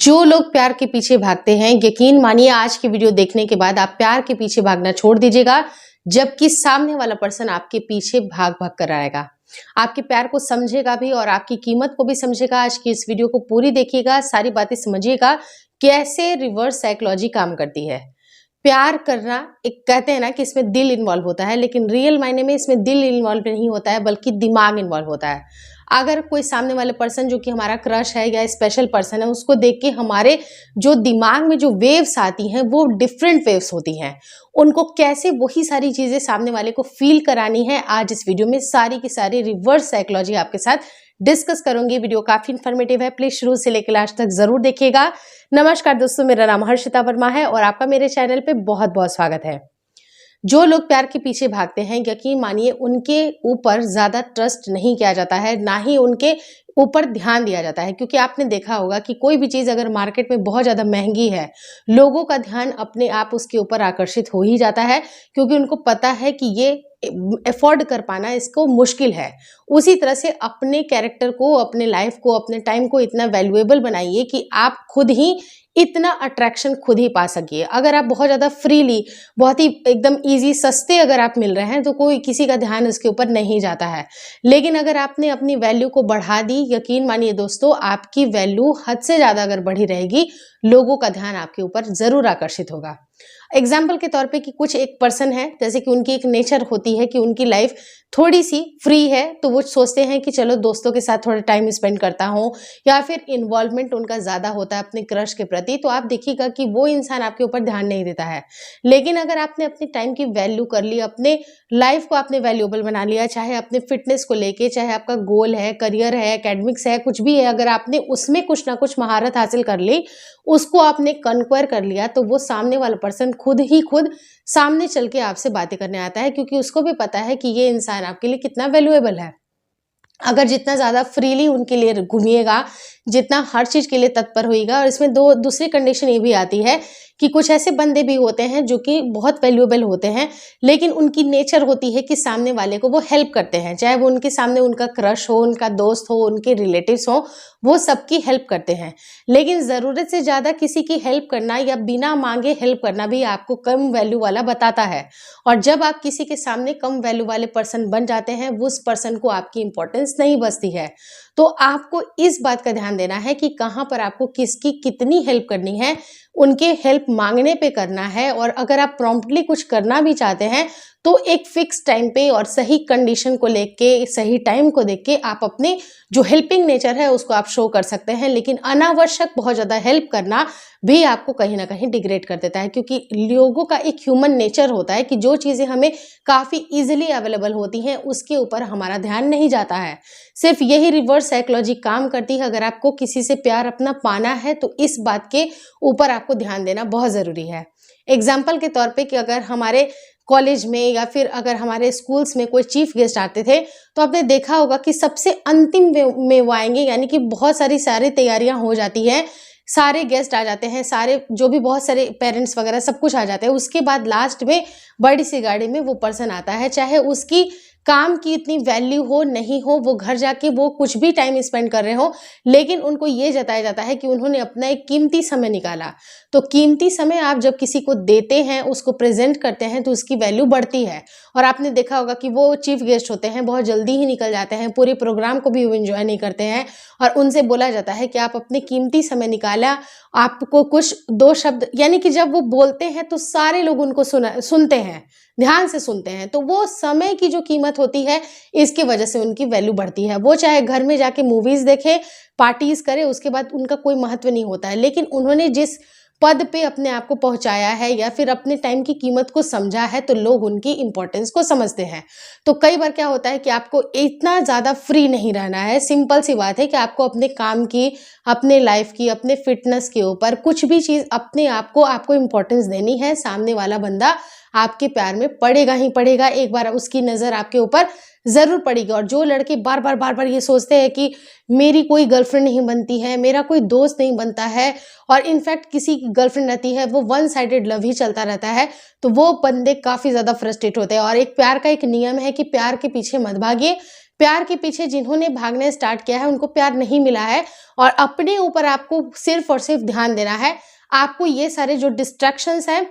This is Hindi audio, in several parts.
जो लोग प्यार के पीछे भागते हैं, यकीन मानिए आज की वीडियो देखने के बाद आप प्यार के पीछे भागना छोड़ दीजिएगा, जबकि सामने वाला पर्सन आपके पीछे भाग भाग कर आएगा। आपके प्यार को समझेगा भी और आपकी कीमत को भी समझेगा। आज की इस वीडियो को पूरी देखिएगा, सारी बातें समझिएगा, कैसे रिवर्स साइकोलॉजी काम करती है। प्यार करना एक कहते हैं ना कि इसमें दिल इन्वॉल्व होता है, लेकिन रियल मायने में इसमें दिल इन्वॉल्व नहीं होता है, बल्कि दिमाग इन्वॉल्व होता है। अगर कोई सामने वाले पर्सन जो कि हमारा क्रश है या स्पेशल पर्सन है, उसको देख के हमारे जो दिमाग में जो वेव्स आती हैं वो डिफरेंट वेव्स होती हैं। उनको कैसे वही सारी चीजें सामने वाले को फील करानी है, आज इस वीडियो में सारी की सारी रिवर्स साइकोलॉजी आपके साथ डिस्कस करूंगी। वीडियो काफी इन्फॉर्मेटिव है, प्लीज शुरू से लेकर लास्ट तक जरूर देखिएगा। नमस्कार दोस्तों, मेरा नाम हर्षिता वर्मा है और आपका मेरे चैनल पे बहुत बहुत स्वागत है। जो लोग प्यार के पीछे भागते हैं, यकीन मानिए उनके ऊपर ज्यादा ट्रस्ट नहीं किया जाता है, ना ही उनके ऊपर ध्यान दिया जाता है। क्योंकि आपने देखा होगा कि कोई भी चीज अगर मार्केट में बहुत ज्यादा महंगी है, लोगों का ध्यान अपने आप उसके ऊपर आकर्षित हो ही जाता है, क्योंकि उनको पता है कि ये अफोर्ड कर पाना इसको मुश्किल है। उसी तरह से अपने कैरेक्टर को, अपने लाइफ को, अपने टाइम को इतना वैल्यूएबल बनाइए कि आप खुद ही इतना अट्रैक्शन खुद ही पा सकिए। अगर आप बहुत ज़्यादा फ्रीली, बहुत ही एकदम इजी, सस्ते अगर आप मिल रहे हैं तो कोई किसी का ध्यान इसके ऊपर नहीं जाता है। लेकिन अगर आपने अपनी वैल्यू को बढ़ा दी, यकीन मानिए दोस्तों, आपकी वैल्यू हद से ज़्यादा अगर बढ़ी रहेगी, लोगों का ध्यान आपके ऊपर ज़रूर आकर्षित होगा। एग्जाम्पल के तौर पे कि कुछ एक पर्सन है, जैसे कि उनकी एक नेचर होती है कि उनकी लाइफ थोड़ी सी फ्री है, तो वो सोचते हैं कि चलो दोस्तों के साथ थोड़ा टाइम स्पेंड करता हूँ, या फिर इन्वॉल्वमेंट उनका ज़्यादा होता है अपने क्रश के प्रति। तो आप देखिएगा कि वो इंसान आपके ऊपर ध्यान नहीं देता है। लेकिन अगर आपने अपने टाइम की वैल्यू कर ली, अपने लाइफ को आपने वैल्यूएबल बना लिया, चाहे अपने फिटनेस को लेके, चाहे आपका गोल है, करियर है, एकेडमिक्स है, कुछ भी है, अगर आपने उसमें कुछ ना कुछ महारत हासिल कर ली, उसको आपने कन्क्वायर कर लिया, तो वो सामने वाला पर्सन खुद ही खुद सामने चल के आपसे बातें करने आता है, क्योंकि उसको भी पता है कि ये इंसान आपके लिए कितना वैल्यूएबल है। अगर जितना ज़्यादा फ्रीली उनके लिए घूमिएगा, जितना हर चीज़ के लिए तत्पर होइएगा। और इसमें दूसरी कंडीशन ये भी आती है कि कुछ ऐसे बंदे भी होते हैं जो कि बहुत वैल्यूएबल होते हैं, लेकिन उनकी नेचर होती है कि सामने वाले को वो हेल्प करते हैं, चाहे वो उनके सामने उनका क्रश हो, उनका दोस्त हो, उनके रिलेटिव्स हो, वो सबकी हेल्प करते हैं। लेकिन ज़रूरत से ज़्यादा किसी की हेल्प करना या बिना मांगे हेल्प करना भी आपको कम वैल्यू वाला बताता है। और जब आप किसी के सामने कम वैल्यू वाले पर्सन बन जाते हैं, उस पर्सन को आपकी इंपॉर्टेंस नहीं बचती है। तो आपको इस बात का ध्यान देना है कि कहाँ पर आपको किसकी कितनी हेल्प करनी है, उनके हेल्प मांगने पे करना है। और अगर आप प्रॉम्प्टली कुछ करना भी चाहते हैं तो एक फिक्स टाइम पे और सही कंडीशन को लेके, सही टाइम को देख के आप अपने जो हेल्पिंग नेचर है उसको आप शो कर सकते हैं। लेकिन अनावश्यक बहुत ज़्यादा हेल्प करना भी आपको कहीं ना कहीं डिग्रेड कर देता है, क्योंकि लोगों का एक ह्यूमन नेचर होता है कि जो चीज़ें हमें काफ़ी इजीली अवेलेबल होती हैं उसके ऊपर हमारा ध्यान नहीं जाता है। सिर्फ यही रिवर्स साइकोलॉजी काम करती है। अगर आपको किसी से प्यार अपना पाना है तो इस बात के ऊपर आपको ध्यान देना बहुत ज़रूरी है। एग्जाम्पल के तौर पे कि अगर हमारे कॉलेज में या फिर अगर हमारे स्कूल्स में कोई चीफ गेस्ट आते थे, तो आपने देखा होगा कि सबसे अंतिम में वो आएंगे, यानी कि बहुत सारी तैयारियां हो जाती हैं, सारे गेस्ट आ जाते हैं, सारे जो भी बहुत सारे पेरेंट्स वगैरह सब कुछ आ जाते हैं। उसके बाद लास्ट में बड़ी सी गाड़ी में वो पर्सन आता है, चाहे उसकी काम की इतनी वैल्यू हो नहीं हो, वो घर जाके वो कुछ भी टाइम स्पेंड कर रहे हो, लेकिन उनको ये जताया जाता है कि उन्होंने अपना एक कीमती समय निकाला। तो कीमती समय आप जब किसी को देते हैं, उसको प्रेजेंट करते हैं, तो उसकी वैल्यू बढ़ती है। और आपने देखा होगा कि वो चीफ गेस्ट होते हैं, बहुत जल्दी ही निकल जाते हैं, पूरे प्रोग्राम को भी वो एंजॉय नहीं करते हैं। और उनसे बोला जाता है कि आप अपने कीमती समय निकाला, आपको कुछ दो शब्द, यानी कि जब वो बोलते हैं तो सारे लोग उनको सुनते हैं, ध्यान से सुनते हैं। तो वो समय की जो कीमत होती है, इसकी वजह से उनकी वैल्यू बढ़ती है। वो चाहे घर में जाके मूवीज देखे, पार्टीज करे, उसके बाद उनका कोई महत्व नहीं होता है। लेकिन उन्होंने जिस पद पे अपने आप को पहुंचाया है या फिर अपने टाइम की कीमत को समझा है, तो लोग उनकी इंपॉर्टेंस को समझते हैं। तो कई बार क्या होता है कि आपको इतना ज़्यादा फ्री नहीं रहना है। सिंपल सी बात है कि आपको अपने काम की, अपने लाइफ की, अपने फिटनेस के ऊपर कुछ भी चीज़ अपने आप को आपको इंपॉर्टेंस देनी है। सामने वाला बंदा आपके प्यार में पड़ेगा ही पड़ेगा, एक बार उसकी नज़र आपके ऊपर ज़रूर पड़ेगी। और जो लड़के बार बार ये सोचते हैं कि मेरी कोई गर्लफ्रेंड नहीं बनती है, मेरा कोई दोस्त नहीं बनता है, और इनफैक्ट किसी की गर्लफ्रेंड रहती है, वो वन साइडेड लव ही चलता रहता है, तो वो बंदे काफ़ी ज़्यादा फ्रस्ट्रेट होते हैं। और एक प्यार का एक नियम है कि प्यार के पीछे मत भागिए, प्यार के पीछे जिन्होंने भागना स्टार्ट किया है उनको प्यार नहीं मिला है, और अपने ऊपर आपको सिर्फ और सिर्फ ध्यान देना है। आपको ये सारे जो डिस्ट्रैक्शंस हैं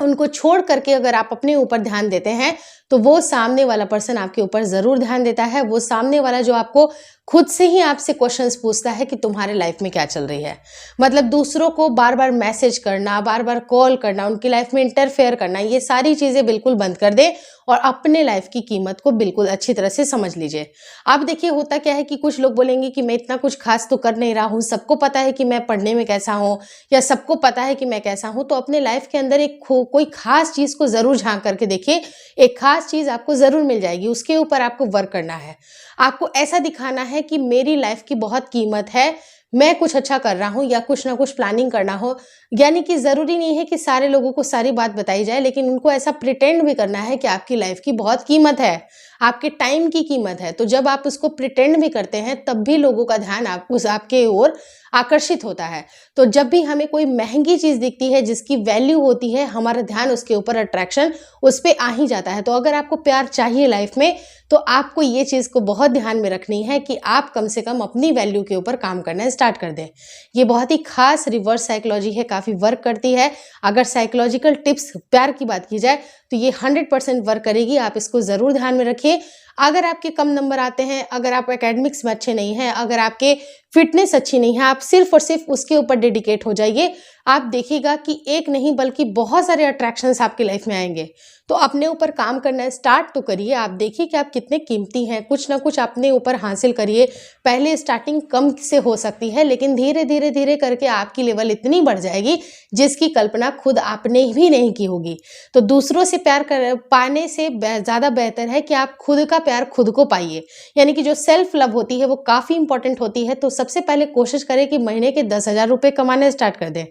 उनको छोड़ करके अगर आप अपने ऊपर ध्यान देते हैं तो वो सामने वाला पर्सन आपके ऊपर ज़रूर ध्यान देता है। वो सामने वाला जो आपको खुद से ही आपसे क्वेश्चंस पूछता है कि तुम्हारे लाइफ में क्या चल रही है। मतलब दूसरों को बार बार मैसेज करना, बार बार कॉल करना, उनकी लाइफ में इंटरफेयर करना, ये सारी चीज़ें बिल्कुल बंद कर दें और अपने लाइफ की कीमत को बिल्कुल अच्छी तरह से समझ लीजिए। अब देखिए होता क्या है कि कुछ लोग बोलेंगे कि मैं इतना कुछ खास तो कर नहीं रहा हूँ, सबको पता है कि मैं पढ़ने में कैसा हूँ या सबको पता है कि मैं कैसा हूँ। तो अपने लाइफ के अंदर एक कोई खास चीज़ को ज़रूर झांक करके देखिए, एक खास चीज़ आपको ज़रूर मिल जाएगी। उसके ऊपर आपको वर्क करना है, आपको ऐसा दिखाना है कि मेरी लाइफ की बहुत कीमत है, मैं कुछ अच्छा कर रहा हूँ या कुछ ना कुछ प्लानिंग करना हो। यानी कि ज़रूरी नहीं है कि सारे लोगों को सारी बात बताई जाए, लेकिन उनको ऐसा प्रिटेंड भी करना है कि आपकी लाइफ की बहुत कीमत है, आपके टाइम की कीमत है। तो जब आप उसको प्रिटेंड भी करते हैं तब भी लोगों का ध्यान आपके ओर आकर्षित होता है। तो जब भी हमें कोई महंगी चीज़ दिखती है जिसकी वैल्यू होती है, हमारा ध्यान उसके ऊपर, अट्रैक्शन उस पर आ ही जाता है। तो अगर आपको प्यार चाहिए लाइफ में तो आपको ये चीज़ को बहुत ध्यान में रखनी है कि आप कम से कम अपनी वैल्यू के ऊपर काम करना स्टार्ट कर दें। ये बहुत ही खास रिवर्स साइकोलॉजी है, काफ़ी वर्क करती है। अगर साइकोलॉजिकल टिप्स प्यार की बात की जाए तो ये 100% वर्क करेगी। आप इसको ज़रूर ध्यान में रखिए। अगर आपके कम नंबर आते हैं, अगर आप एकेडमिक्स में अच्छे नहीं हैं, अगर आपके फिटनेस अच्छी नहीं है, आप सिर्फ और सिर्फ उसके ऊपर डेडिकेट हो जाइए। आप देखिएगा कि एक नहीं बल्कि बहुत सारे अट्रैक्शंस आपकी लाइफ में आएंगे। तो अपने ऊपर काम करना स्टार्ट तो करिए। आप देखिए कि आप कितने कीमती हैं, कुछ ना कुछ अपने ऊपर हासिल करिए। पहले स्टार्टिंग कम से हो सकती है, लेकिन धीरे धीरे धीरे करके आपकी लेवल इतनी बढ़ जाएगी जिसकी कल्पना खुद आपने भी नहीं की होगी। तो दूसरों से प्यार पाने से ज़्यादा बेहतर है कि आप खुद का प्यार खुद को पाइए। यानी कि जो सेल्फ लव होती है वो काफ़ी इंपॉर्टेंट होती है। तो सबसे पहले कोशिश करें कि महीने के 10,000 रुपये कमाने स्टार्ट कर दें।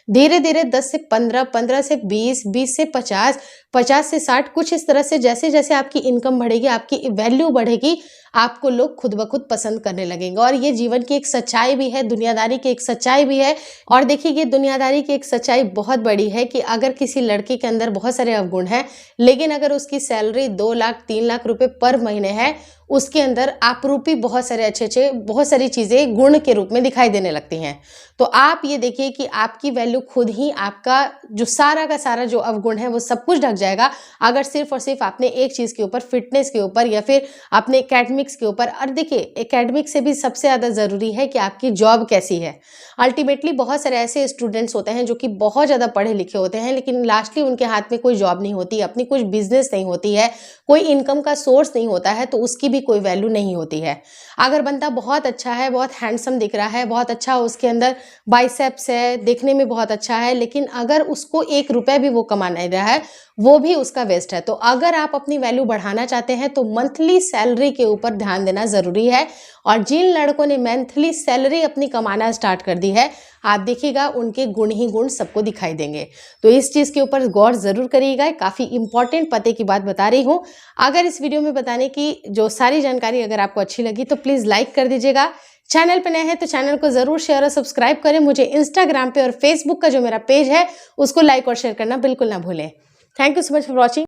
धीरे धीरे 10 से 15, 15 से 20, 20 से 50, 50 से 60, कुछ इस तरह से जैसे जैसे आपकी इनकम बढ़ेगी, आपकी वैल्यू बढ़ेगी, आपको लोग खुद ब खुद पसंद करने लगेंगे। और ये जीवन की एक सच्चाई भी है, दुनियादारी की एक सच्चाई भी है। और देखिए ये दुनियादारी की एक सच्चाई बहुत बड़ी है कि अगर किसी लड़के के अंदर बहुत सारे अवगुण हैं, लेकिन अगर उसकी सैलरी 2 लाख 3 लाख रुपए पर महीने है, उसके अंदर आपरूपी बहुत सारी चीज़ें गुण के रूप में दिखाई देने लगती हैं। तो आप ये देखिए कि आपकी वैल्यू खुद ही, आपका जो सारा का सारा जो अवगुण है वो सब कुछ ढक जाएगा अगर सिर्फ और सिर्फ आपने एक चीज़ के ऊपर, फिटनेस के ऊपर या फिर अपने एकेडमिक्स के ऊपर। और देखिए एकेडमिक्स से भी सबसे ज़्यादा ज़रूरी है कि आपकी जॉब कैसी है। अल्टीमेटली बहुत सारे ऐसे स्टूडेंट्स होते हैं जो कि बहुत ज़्यादा पढ़े लिखे होते हैं, लेकिन लास्टली उनके हाथ में कोई जॉब नहीं होती, अपनी कुछ बिजनेस नहीं होती है, कोई इनकम का सोर्स नहीं होता है, तो उसकी भी कोई वैल्यू नहीं होती है। अगर बंदा बहुत अच्छा है, बहुत हैंडसम दिख रहा है, बहुत अच्छा उसके अंदर बाइसेप्स है, देखने में बहुत अच्छा है, लेकिन अगर उसको 1 रुपया भी वो कमा नहीं रहा है, वो भी उसका वेस्ट है। तो अगर आप अपनी वैल्यू बढ़ाना चाहते हैं तो मंथली सैलरी के ऊपर ध्यान देना ज़रूरी है। और जिन लड़कों ने मंथली सैलरी अपनी कमाना स्टार्ट कर दी है, आप देखिएगा उनके गुण ही गुण सबको दिखाई देंगे। तो इस चीज़ के ऊपर गौर ज़रूर करिएगा। काफ़ी इंपॉर्टेंट पते की बात बता रही हूँ। अगर इस वीडियो में बताने की जो सारी जानकारी अगर आपको अच्छी लगी तो प्लीज़ लाइक कर दीजिएगा। चैनल पर नए हैं तो चैनल को ज़रूर शेयर और सब्सक्राइब करें। मुझे इंस्टाग्राम पे और फेसबुक का जो मेरा पेज है उसको लाइक और शेयर करना बिल्कुल ना भूलें। Thank you so much for watching.